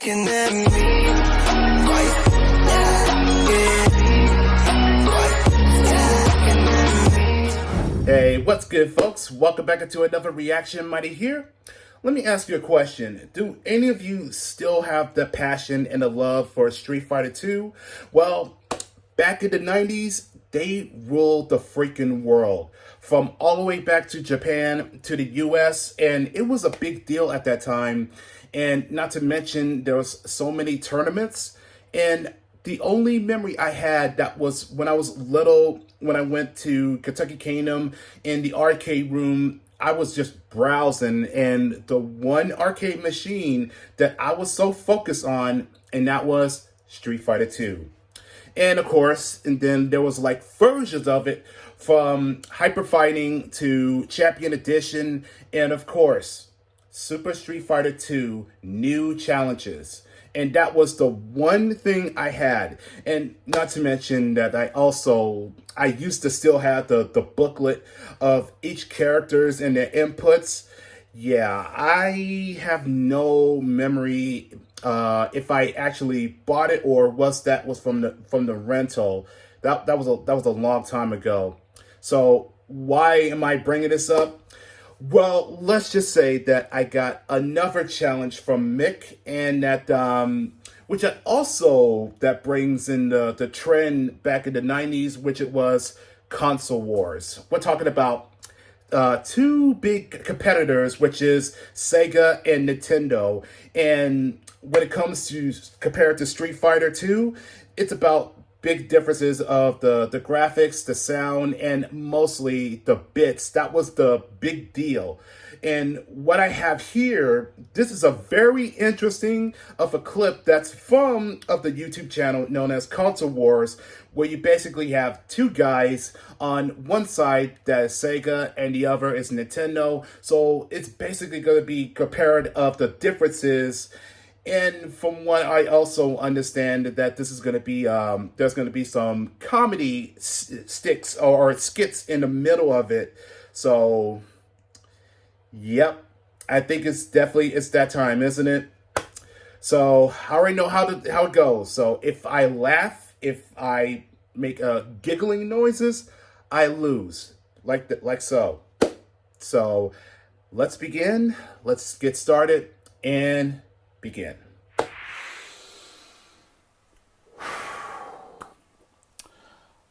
looking at me. Hey, what's good, folks? Welcome back into another reaction. Mighty here. Let me ask you a question. Do any of you still have the passion and the love for Street Fighter 2? Well, back in the 90s, they ruled the freaking world. From all the way back to Japan to the US, and it was a big deal at that time. And not to mention, there was so many tournaments. And the only memory I had that was when I was little, when I went to Kentucky Kingdom in the arcade room. I was just browsing, and the one arcade machine that I was so focused on, and that was Street Fighter 2. And of course, and then there was like versions of it from Hyper Fighting to Champion Edition, and of course, Super Street Fighter 2 New Challenges. And that was the one thing I had. And not to mention that I used to still have the booklet of each characters and their inputs. Yeah, I have no memory if I actually bought it or was from the rental. That was a long time ago. So why am I bringing this up? Well, let's just say that I got another challenge from Mick, and that which that brings in the trend back in the 90s, which it was console wars. We're talking about two big competitors, which is Sega and Nintendo. And when it comes to compared to Street Fighter 2, it's about big differences of the graphics, the sound, and mostly the bits. That was the big deal. And what I have here, this is a very interesting of a clip that's from of the YouTube channel known as Console Wars, where you basically have two guys on one side that is Sega and the other is Nintendo. So it's basically going to be compared of the differences. And from what I also understand, that this is going to be, there's going to be some comedy sticks or skits in the middle of it. So, yep, I think it's that time, isn't it? So I already know how it goes. So if I laugh, if I make giggling noises, I lose, like so. So let's begin. Let's get started and begin.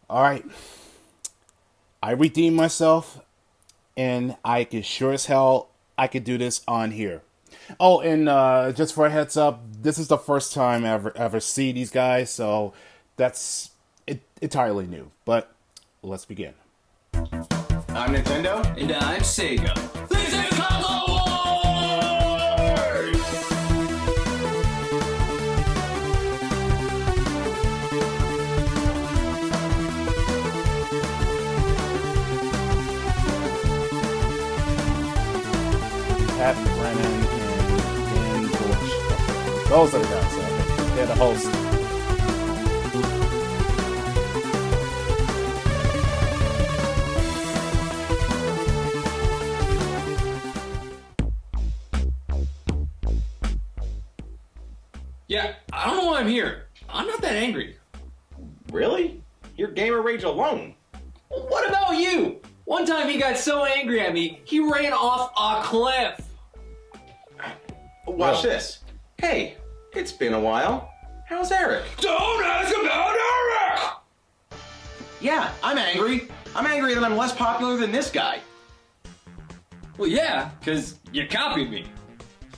All right. I redeemed myself, and I could sure as hell I could do this on here. Oh, and just for a heads up, this is the first time I ever see these guys, so that's entirely new. But let's begin. I'm Nintendo. And I'm Sega. This is Console Wars! Pat Brennan and George. Those are the guys. They're the hosts. Yeah, I don't know why I'm here. I'm not that angry. Really? You're gamer rage alone. Well, what about you? One time he got so angry at me, he ran off a cliff. Watch this. Hey, it's been a while. How's Eric? Don't ask about Eric! Yeah, I'm angry. I'm angry that I'm less popular than this guy. Well, yeah, because you copied me.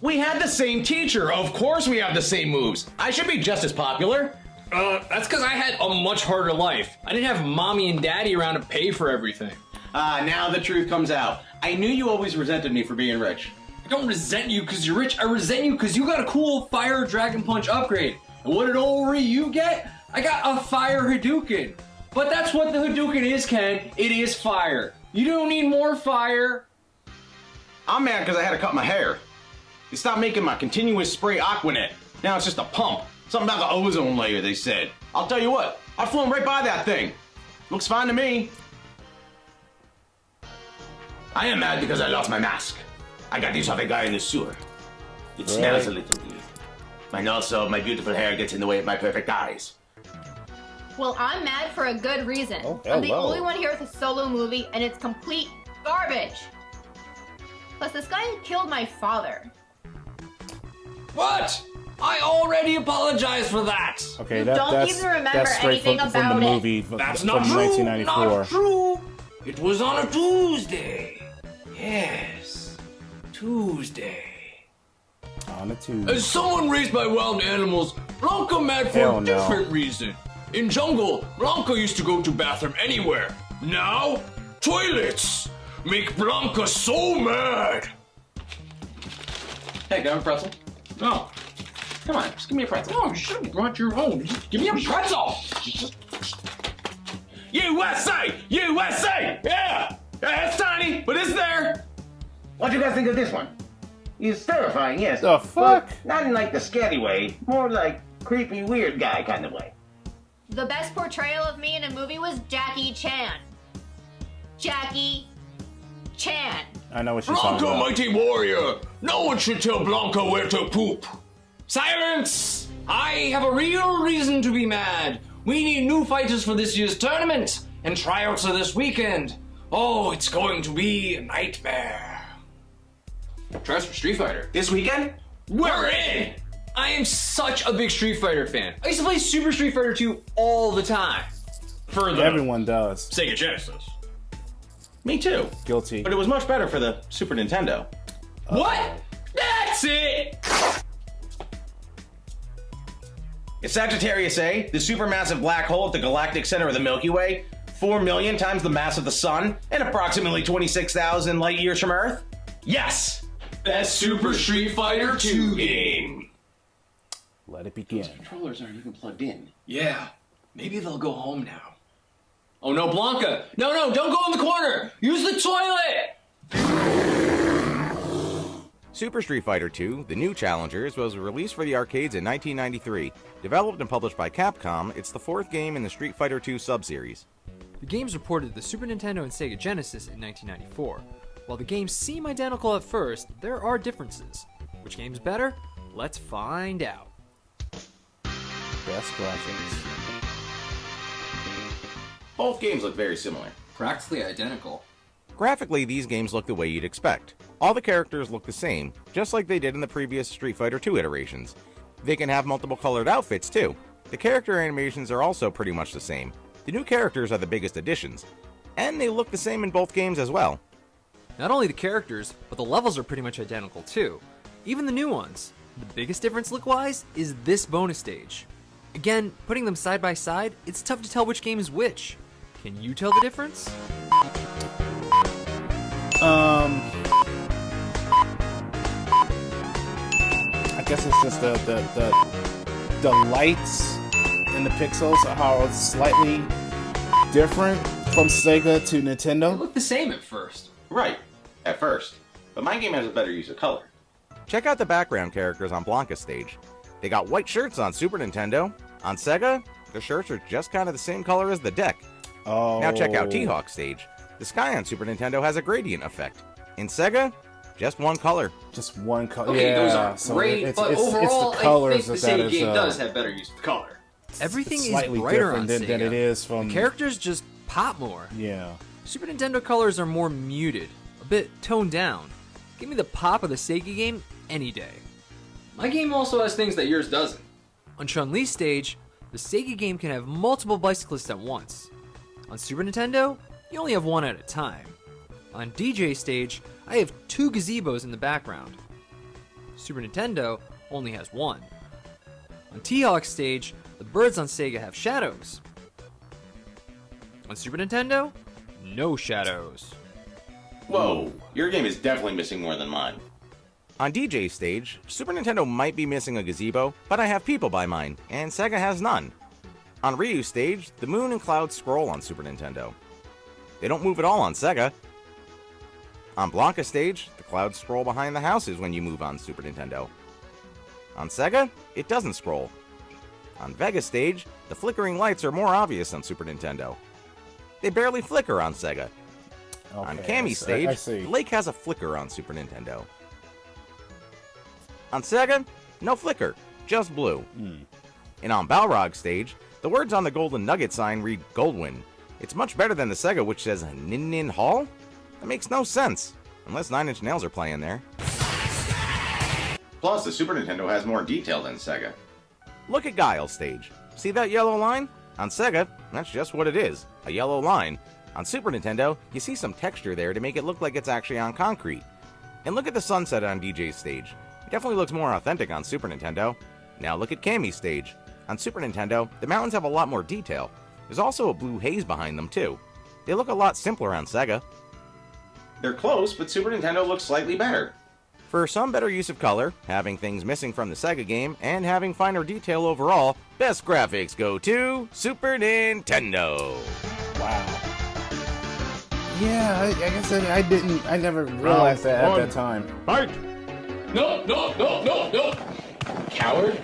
We had the same teacher. Of course we have the same moves. I should be just as popular. That's because I had a much harder life. I didn't have mommy and daddy around to pay for everything. Now the truth comes out. I knew you always resented me for being rich. I don't resent you because you're rich. I resent you because you got a cool Fire Dragon Punch upgrade. And what did old Ryu get? I got a Fire Hadouken. But that's what the Hadouken is, Ken. It is fire. You don't need more fire. I'm mad because I had to cut my hair. They stopped making my continuous spray Aquanet. Now it's just a pump. Something about the ozone layer, they said. I'll tell you what, I've flown right by that thing. Looks fine to me. I am mad because I lost my mask. I got this off a guy in the sewer. It smells a little weird. And also, my beautiful hair gets in the way of my perfect eyes. Well, I'm mad for a good reason. Oh, I'm the hello. only one here with a solo movie, and it's complete garbage. Plus, this guy killed my father. What? I already apologized for that. Okay, You that, don't that's even remember that's straight anything from about the it. movie That's from not true. 1994. Not true. It was on a Tuesday. Yes, Tuesday. On a Tuesday. As someone raised by wild animals, Blanca mad for Hell a no. different reason. In jungle, Blanca used to go to bathroom anywhere. Now, toilets make Blanca so mad. Hey, got a pretzel? No. Come on, just give me a pretzel. No, you should have brought your own. Just give me a pretzel. USA! USA! Yeah! It's tiny, but it's there! What do you guys think of this one? He's terrifying, yes. The fuck? But not in like the scary way, more like creepy, weird guy kind of way. The best portrayal of me in a movie was Jackie Chan. Jackie Chan. I know what she's talking Blanca, about. mighty warrior, no one should tell Blanca where to poop. Silence! I have a real reason to be mad. We need new fighters for this year's tournament, and tryouts are this weekend. Oh, it's going to be a nightmare. Tryouts for Street Fighter. This weekend? We're in! I am such a big Street Fighter fan. I used to play Super Street Fighter 2 all the time. For the Everyone does. Sega Genesis. Me too. Guilty. But it was much better for the Super Nintendo. What? That's it! Is Sagittarius A, the supermassive black hole at the galactic center of the Milky Way, 4 million times the mass of the Sun and approximately 26,000 light years from Earth? Yes! Best Super Street Fighter 2 game. Let it begin. Controllers aren't even plugged in. Yeah, maybe they'll go home now. Oh no, Blanca! No, don't go in the corner! Use the toilet! Super Street Fighter II, The New Challengers, was released for the arcades in 1993. Developed and published by Capcom, it's the fourth game in the Street Fighter II sub-series. The games were ported to the Super Nintendo and Sega Genesis in 1994. While the games seem identical at first, there are differences. Which game's better? Let's find out. Best graphics. Both games look very similar. Practically identical. Graphically, these games look the way you'd expect. All the characters look the same, just like they did in the previous Street Fighter II iterations. They can have multiple colored outfits too. The character animations are also pretty much the same. The new characters are the biggest additions, and they look the same in both games as well. Not only the characters, but the levels are pretty much identical too. Even the new ones. The biggest difference look-wise is this bonus stage. Again, putting them side by side, it's tough to tell which game is which. Can you tell the difference? I guess it's just the lights and the pixels are slightly different from Sega to They Nintendo. look the same at first. Right, at first. But my game has a better use of color. Check out the background characters on Blanca's stage. They got white shirts on Super Nintendo. On Sega, the shirts are just kind of the same color as the deck. Oh. Now check out T-Hawk's stage. The sky on Super Nintendo has a gradient effect. In Sega, just one color. Just one color. Okay, yeah, those are so great, it's, but it's, overall, it's the colors I think the that Sega is, game does have better use of color. Everything is slightly brighter different on than Sega. it is from. The characters just pop more. Yeah. Super Nintendo colors are more muted, a bit toned down. Give me the pop of the Sega game any day. My game also has things that yours doesn't. On Chun-Li's stage, the Sega game can have multiple bicyclists at once. On Super Nintendo, you only have one at a time. On DJ stage, I have 2 gazebos in the background. Super Nintendo only has one. On T-Hawk stage, the birds on Sega have shadows. On Super Nintendo, no shadows. Whoa, your game is definitely missing more than mine. On DJ's stage, Super Nintendo might be missing a gazebo, but I have people by mine, and Sega has none. On Ryu's stage, the moon and clouds scroll on Super Nintendo. They don't move at all on Sega. On Blanca's stage, the clouds scroll behind the houses when you move on Super Nintendo. On Sega, it doesn't scroll. On Vega's stage, the flickering lights are more obvious on Super Nintendo. They barely flicker on Sega. On Okay, Cammy's I stage, see. the lake has a flicker on Super Nintendo. On Sega, no flicker. just blue. And on Balrog stage, the words on the golden nugget sign read Goldwyn. It's much better than the Sega, which says Nin Nin Hall? That makes no sense, unless Nine Inch Nails are playing there. Plus, the Super Nintendo has more detail than Sega. Look at Guile stage. See that yellow line? On Sega, that's just what it is, a yellow line. On Super Nintendo, you see some texture there to make it look like it's actually on concrete. And look at the sunset on DJ's stage. It definitely looks more authentic on Super Nintendo. Now look at Cammy's stage. On Super Nintendo, the mountains have a lot more detail. There's also a blue haze behind them too. They look a lot simpler on Sega. They're close, but Super Nintendo looks slightly better. For some better use of color, having things missing from the Sega game, and having finer detail overall, best graphics go to Super Nintendo. Wow. Yeah, I guess I never realized that at that time. Fight! No, no, no, no, no! Coward!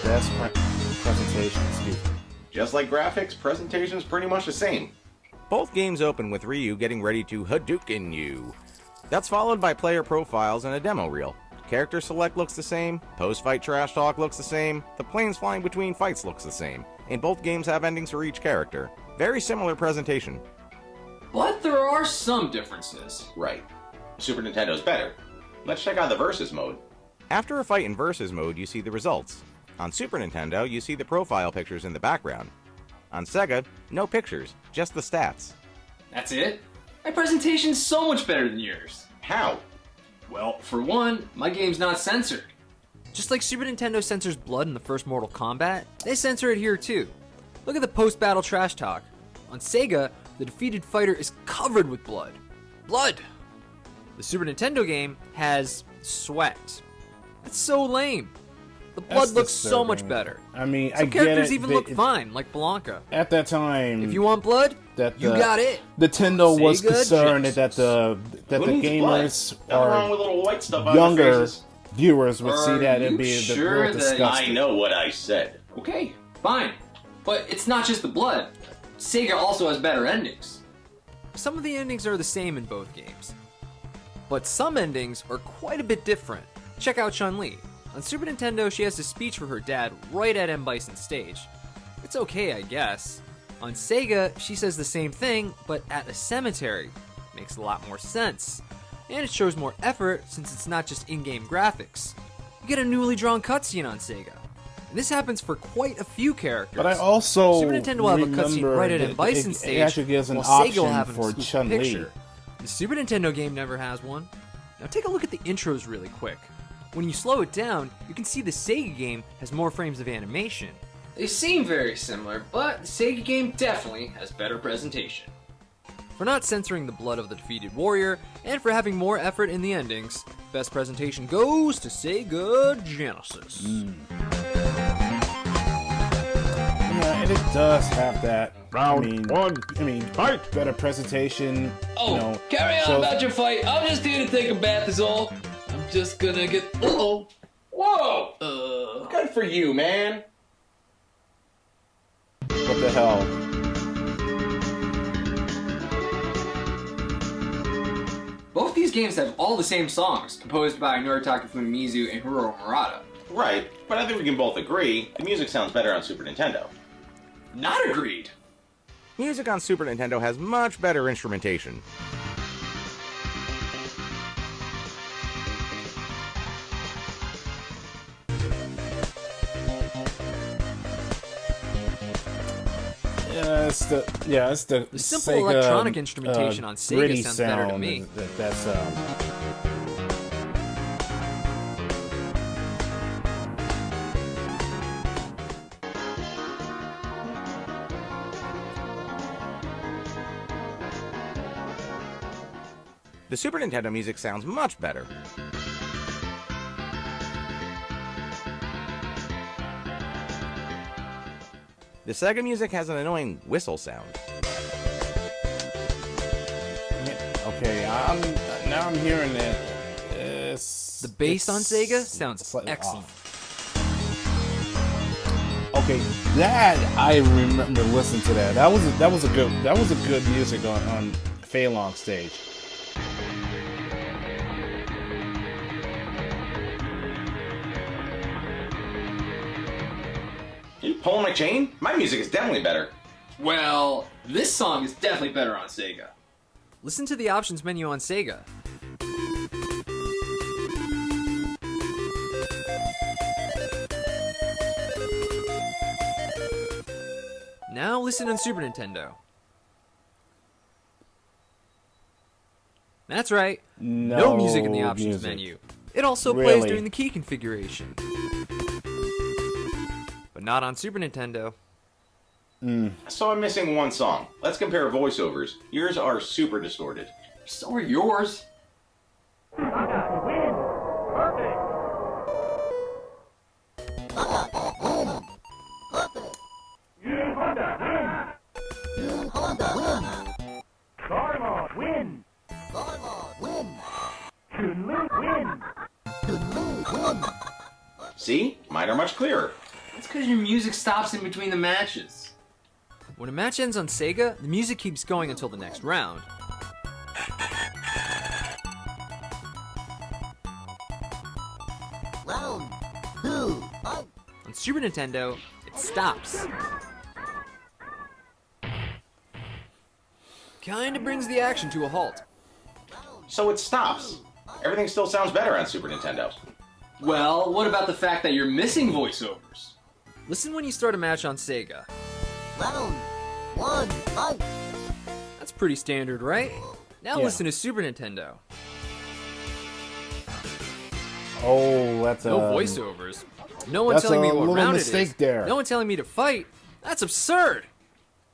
Best presentation, excuse me. Just like graphics, presentation's pretty much the same. Both games open with Ryu getting ready to Hadouken you. That's followed by player profiles and a demo reel. Character select looks the same, post-fight trash talk looks the same, the planes flying between fights looks the same, and both games have endings for each character. Very similar presentation. But there are some differences. Right. Super Nintendo's better. Let's check out the Versus mode. After a fight in Versus mode, you see the results. On Super Nintendo, you see the profile pictures in the background. On Sega, no pictures, just the stats. That's it? My presentation's so much better than yours. How? Well, for one, my game's not censored. Just like Super Nintendo censors blood in the first Mortal Kombat, they censor it here too. Look at the post-battle trash talk. On Sega, the defeated fighter is covered with blood. Blood! The Super Nintendo game has sweat. That's so lame. The blood That's looks so much disturbing. better. I mean, Some I get characters it. even look fine, like Blanca. At that time, If you want blood, that you got it. Nintendo was Sega concerned Genesis. that Who the needs blood? gamers Nothing wrong or with little white stuff on their younger faces. viewers would Are see that and you be sure real that disgusting. I know what I said. Okay, fine. But it's not just the blood. Sega also has better endings. Some of the endings are the same in both games. But some endings are quite a bit different. Check out Chun-Li. On Super Nintendo, she has a speech for her dad right at M. Bison's stage. It's okay, I guess. On Sega, she says the same thing, but at a cemetery. Makes a lot more sense. And it shows more effort since it's not just in-game graphics. You get a newly drawn cutscene on Sega. And this happens for quite a few characters. But I also Super Nintendo will have a cutscene remember right at that M. Bison's it stage, actually gives an while Sega will option have an for exclusive Chun-Li. picture. The Super Nintendo game never has one. Now take a look at the intros really quick. When you slow it down, you can see the Sega game has more frames of animation. They seem very similar, but the Sega game definitely has better presentation. For not censoring the blood of the defeated warrior, and for having more effort in the endings, best presentation goes to Sega Genesis. Yeah, and it does have that. Round one. Fight! Better presentation. Oh, you know, carry on shows- about your fight. I'm just here to take a bath is all. I'm just gonna get... Uh-oh. Whoa! Good for you, man. What the hell? Both these games have all the same songs, composed by Noritaka Fumimizu and Hiro Murata. Right, but I think we can both agree the music sounds better on Super Nintendo. Not agreed. Music on Super Nintendo has much better instrumentation. It's the The simple Sega, electronic instrumentation on Sega gritty sounds better to sound me. That's The Super Nintendo music sounds much better. The Sega music has an annoying whistle sound. okay. I'm hearing it. The bass on Sega sounds slightly excellent. off. Okay, that I remember listening to that. That was a good music on Fei Long stage. You pulling my chain? My music is definitely better. Well, this song is definitely better on Sega. Listen to the options menu on Sega. Now listen on Super Nintendo. That's right, no music in the options menu. It also plays Really? during the key configuration. But not on Super Nintendo. So I'm missing one song. Let's compare voiceovers. Yours are super distorted. So are yours. See? Mine are much clearer. That's because your music stops in between the matches. When a match ends on Sega, the music keeps going until the next round. On Super Nintendo, it stops. Kinda brings the action to a halt. So it stops. Everything still sounds better on Super Nintendo. Well, what about the fact that you're missing voiceovers? Listen when you start a match on Sega. That's pretty standard, right? Now Yeah. listen to Super Nintendo. Oh, that's No voiceovers. No one that's telling me a what little round mistake it is. there. No one telling me to fight. That's absurd.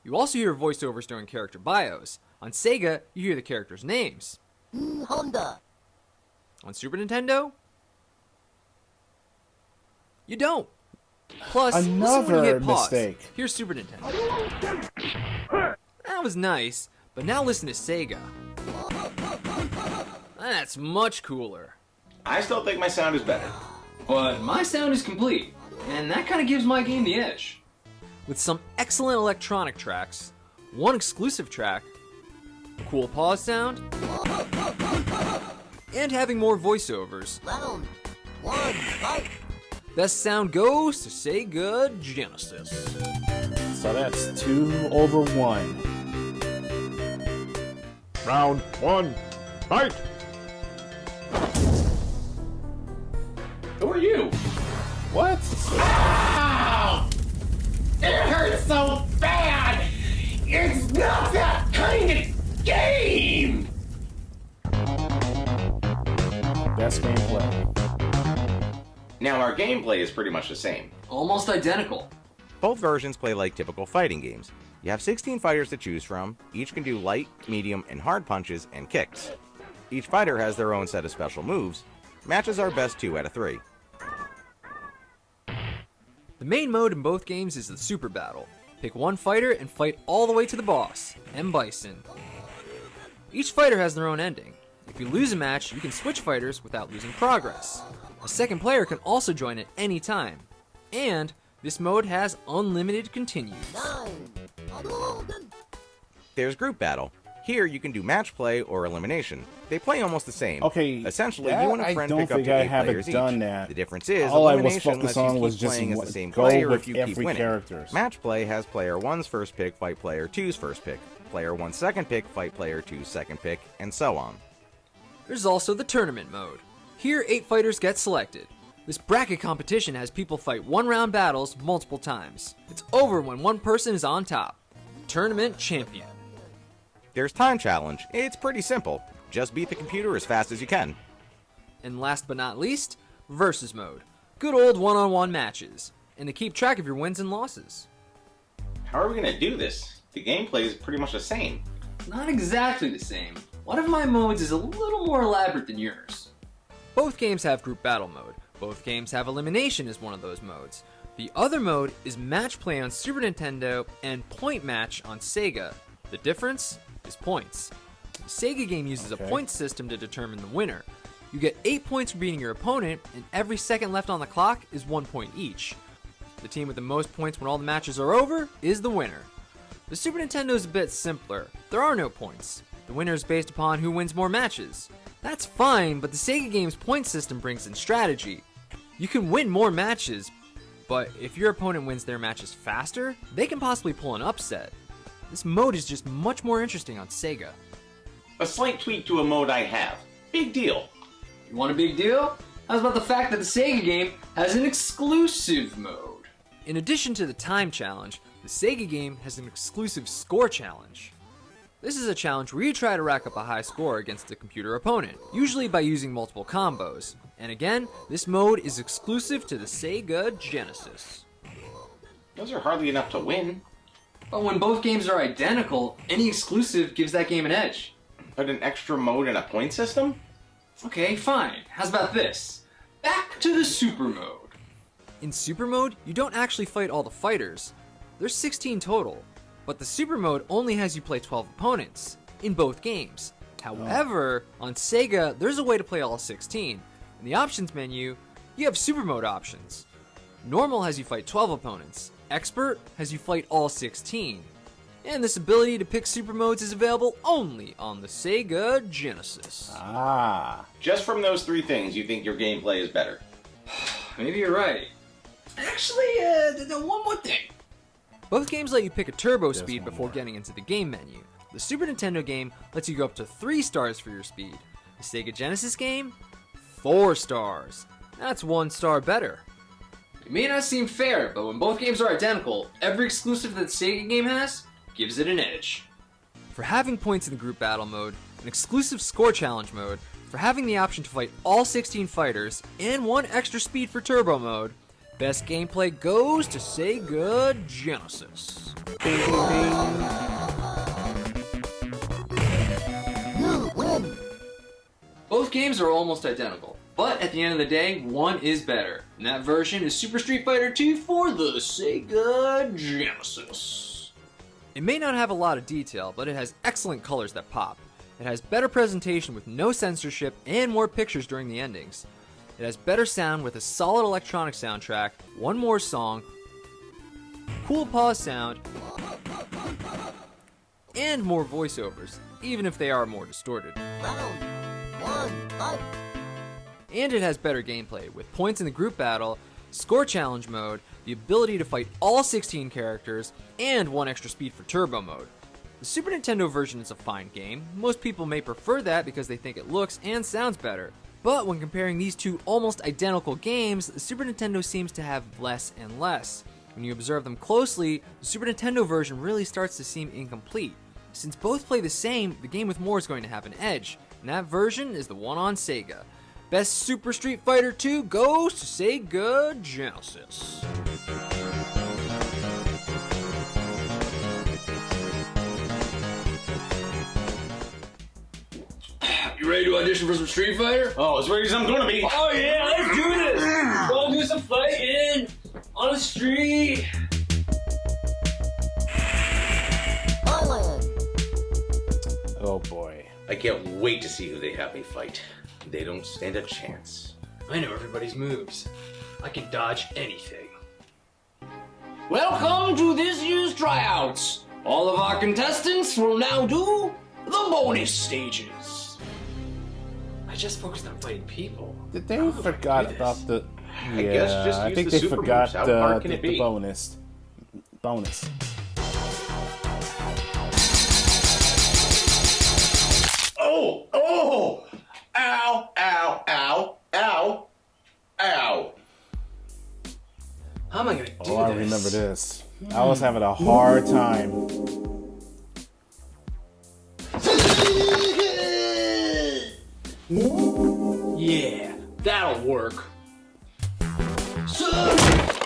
You also hear voiceovers during character bios. On Sega, you hear the characters' names. On Super Nintendo, you don't. Plus, listen when you Another hit pause. mistake. Here's Super Nintendo. That was nice, but now listen to Sega. That's much cooler. I still think my sound is better. But my sound is complete, and that kind of gives my game the edge. With some excellent electronic tracks, one exclusive track, a cool pause sound, and having more voiceovers. Best sound goes to Sega Genesis. So that's 2-1. Round one, fight! Who are you? What? It hurts so bad! It's not that kind of game! Best gameplay. Now, our gameplay is pretty much the same. Almost identical. Both versions play like typical fighting games. You have 16 fighters to choose from. Each can do light, medium, and hard punches and kicks. Each fighter has their own set of special moves. Matches are best 2 out of 3. The main mode in both games is the Super Battle. Pick one fighter and fight all the way to the boss, M. Bison. Each fighter has their own ending. If you lose a match, you can switch fighters without losing progress. A second player can also join at any time. And this mode has unlimited continues. There's Group Battle. Here you can do match play or elimination. They play almost the same. Okay, Essentially, that you and a I friend don't pick up think to I 8 haven't players done each. that. The difference is All I was elimination focused lets on you was keep just playing as the same go player with if you keep every winning. characters. Match play has player 1's first pick fight player 2's first pick, player 1's second pick fight player 2's second pick, and so on. There's also the tournament mode. Here, 8 fighters get selected. This bracket competition has people fight one-round battles multiple times. It's over when one person is on top. Tournament champion. There's Time Challenge. It's pretty simple. Just beat the computer as fast as you can. And last but not least, versus mode. Good old one-on-one matches. And to keep track of your wins and losses. How are we gonna do this? The gameplay is pretty much the same. Not exactly the same. One of my modes is a little more elaborate than yours. Both games have group battle mode. Both games have elimination as one of those modes. The other mode is match play on Super Nintendo and point match on Sega. The difference is points. The Sega game uses a point system to determine the winner. You get 8 points for beating your opponent, and every second left on the clock is 1 point each. The team with the most points when all the matches are over is the winner. The Super Nintendo is a bit simpler. There are no points. The winner is based upon who wins more matches. That's fine, but the Sega game's point system brings in strategy. You can win more matches, but if your opponent wins their matches faster, they can possibly pull an upset. This mode is just much more interesting on Sega. A slight tweak to a mode I have. Big deal. You want a big deal? How's about the fact that the Sega game has an exclusive mode? In addition to the time challenge, the Sega game has an exclusive score challenge. This is a challenge where you try to rack up a high score against a computer opponent, usually by using multiple combos. And again, this mode is exclusive to the Sega Genesis. Those are hardly enough to win. But when both games are identical, any exclusive gives that game an edge. But an extra mode and a point system? Okay, fine. How's about this? Back to the Super mode. In Super Mode, you don't actually fight all the fighters. There's 16 total, but the Super Mode only has you play 12 opponents, in both games. However, on Sega, there's a way to play all 16. In the options menu, you have Super Mode options. Normal has you fight 12 opponents. Expert has you fight all 16. And this ability to pick Super Modes is available only on the Sega Genesis. Just from those three things, you think your gameplay is better? Maybe you're right. Actually, one more thing. Both games let you pick a turbo speed before getting into the game menu. The Super Nintendo game lets you go up to 3 stars for your speed. The Sega Genesis game, 4 stars. That's 1 star better. It may not seem fair, but when both games are identical, every exclusive that the Sega game has gives it an edge. For having points in the group battle mode, an exclusive score challenge mode, for having the option to fight all 16 fighters, and 1 extra speed for turbo mode, best gameplay goes to Sega Genesis. Both games are almost identical, but at the end of the day, one is better. And that version is Super Street Fighter 2 for the Sega Genesis. It may not have a lot of detail, but it has excellent colors that pop. It has better presentation with no censorship and more pictures during the endings. It has better sound with a solid electronic soundtrack, 1 more song, cool pause sound, and more voiceovers, even if they are more distorted. And it has better gameplay, with points in the group battle, score challenge mode, the ability to fight all 16 characters, and 1 extra speed for turbo mode. The Super Nintendo version is a fine game. Most people may prefer that because they think it looks and sounds better. But when comparing these two almost identical games, the Super Nintendo seems to have less and less. When you observe them closely, the Super Nintendo version really starts to seem incomplete. Since both play the same, the game with more is going to have an edge, and that version is the one on Sega. Best Super Street Fighter 2 goes to Sega Genesis. You ready to audition for some Street Fighter? Oh, as ready as I'm gonna be. Oh yeah, let's do this! Go do some fighting on the street. Oh boy. I can't wait to see who they have me fight. They don't stand a chance. I know everybody's moves. I can dodge anything. Welcome to this year's tryouts. All of our contestants will now do the bonus stages. I just focused on fighting people. Did they forgot about the? Yeah, I guess just I use think the they super forgot moves. How hard can it the be? bonus. Oh! Oh! Ow! Ow! Ow! Ow! Ow! How am I gonna do Oh, I this? remember this. I was having a hard time. Yeah, that'll work.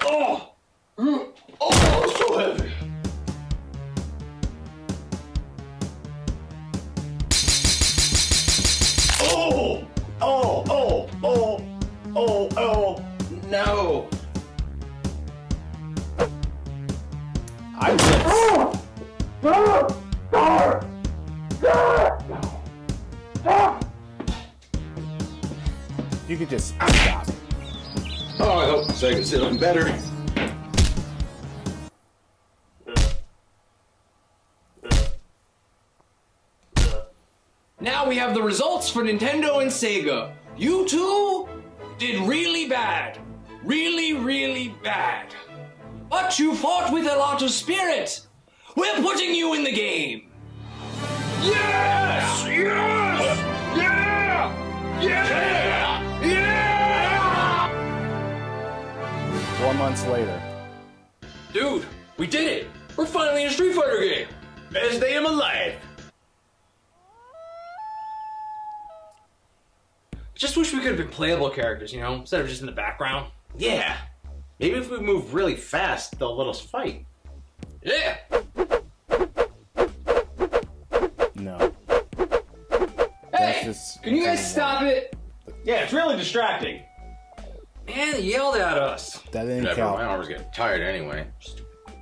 Oh! Oh, so heavy. Oh! Oh! Oh! Oh! Oh! Oh! No! I just. You could just stop. Oh, I hope Sega's feeling better. Now we have the results for Nintendo and Sega. You two did really bad. Really, really bad. But you fought with a lot of spirit. We're putting you in the game. Yes! Yes! Yeah! Yeah! Yeah! 4 months later. Dude, we did it. We're finally in a Street Fighter game. Best day of my life. Just wish we could have been playable characters, you know, instead of just in the background. Yeah. Maybe if we move really fast, they'll let us fight. Yeah! No. Hey! just- Can you guys stop it? Yeah, it's really distracting. Man, they yelled at us. That didn't Whatever, count. my arm's getting tired anyway.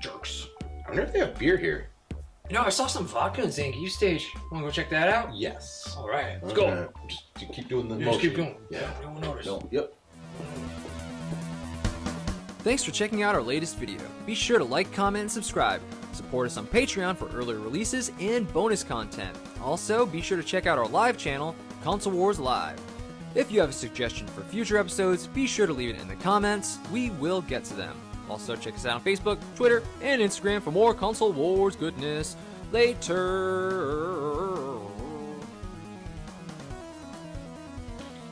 Jerks. I wonder if they have beer here. You know, I saw some vodka in Zangief stage. Wanna go check that out? Yes. Alright, let's go. Just keep doing the Yeah, motion. just keep going. Yeah. No one noticed. No. Yep. Thanks for checking out our latest video. Be sure to like, comment, and subscribe. Support us on Patreon for early releases and bonus content. Also, be sure to check out our live channel, Console Wars Live. If you have a suggestion for future episodes, be sure to leave it in the comments. We will get to them. Also, check us out on Facebook, Twitter, and Instagram for more Console Wars goodness. Later.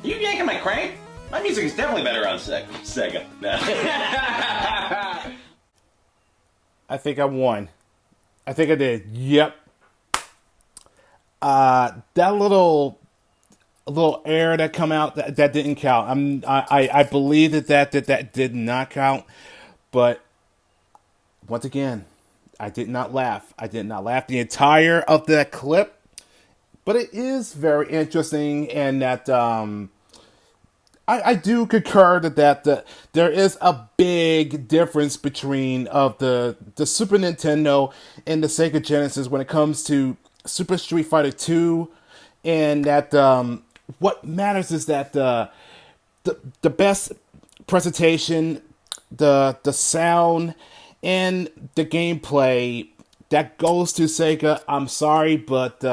You yanking my crank? My music is definitely better on Sega. I think I won. I think I did. Yep. That little error that come out that didn't count. I believe that did not count. But once again, I did not laugh. I did not laugh the entire of that clip. But it is very interesting, and that I do concur that there is a big difference between of the Super Nintendo and the Sega Genesis when it comes to Super Street Fighter 2, and that what matters is that the best presentation, the sound, and the gameplay that goes to Sega. I'm sorry, but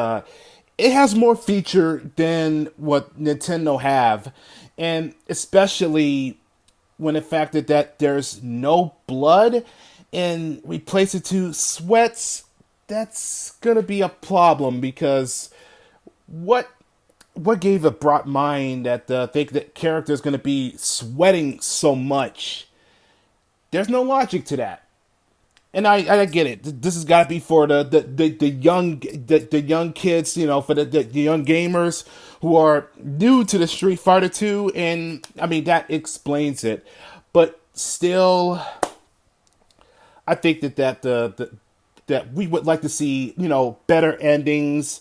it has more feature than what Nintendo have, and especially when the fact that there's no blood and replace it to sweats. That's gonna be a problem, because what gave a broad mind that think that character is gonna be sweating so much? There's no logic to that, and I get it. This has got to be for the young kids, you know, for the young gamers who are new to the Street Fighter 2, and I mean that explains it. But still, I think that we would like to see, you know, better endings,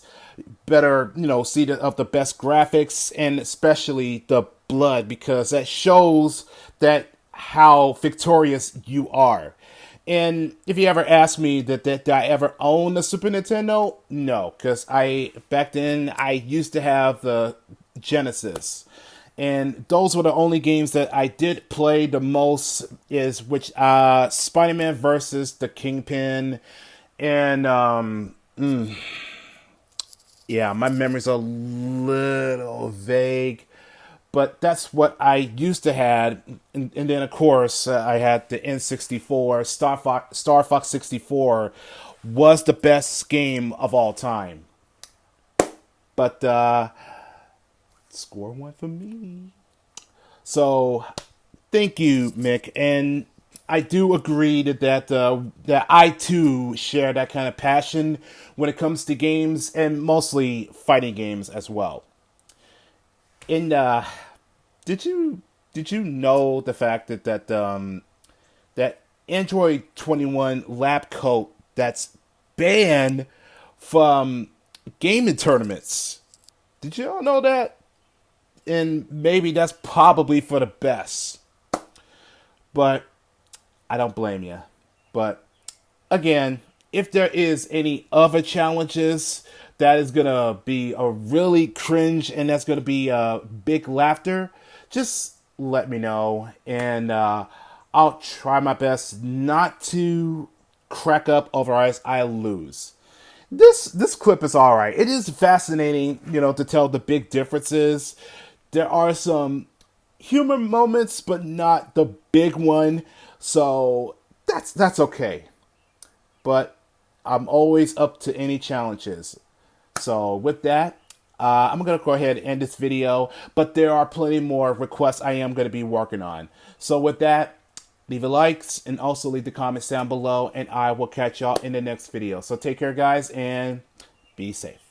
better, you know, see of the best graphics, and especially the blood, because that shows that how victorious you are. And if you ever ask me that I ever owned the Super Nintendo, no, because back then I used to have the Genesis, and those were the only games that I did play the most. Is Spider-Man versus the Kingpin, and yeah, my memory's a little vague. But that's what I used to have, and then of course I had the N64. Star Fox 64 was the best game of all time. But score one for me. So thank you, Mick, and I do agree that I too share that kind of passion when it comes to games, and mostly fighting games as well. And did you know the fact that Android 21 lab coat that's banned from gaming tournaments? Did you all know that? And maybe that's probably for the best. But I don't blame you. But again, if there is any other challenges that is gonna be a really cringe, and that's gonna be a big laughter, just let me know, and I'll try my best not to crack up over as I lose. this clip is all right. It is fascinating, to tell the big differences. There are some humor moments, but not the big one. So that's okay. But I'm always up to any challenges. So with that, I'm going to go ahead and end this video. But there are plenty more requests I am going to be working on. So with that, leave a likes and also leave the comments down below. And I will catch y'all in the next video. So take care, guys, and be safe.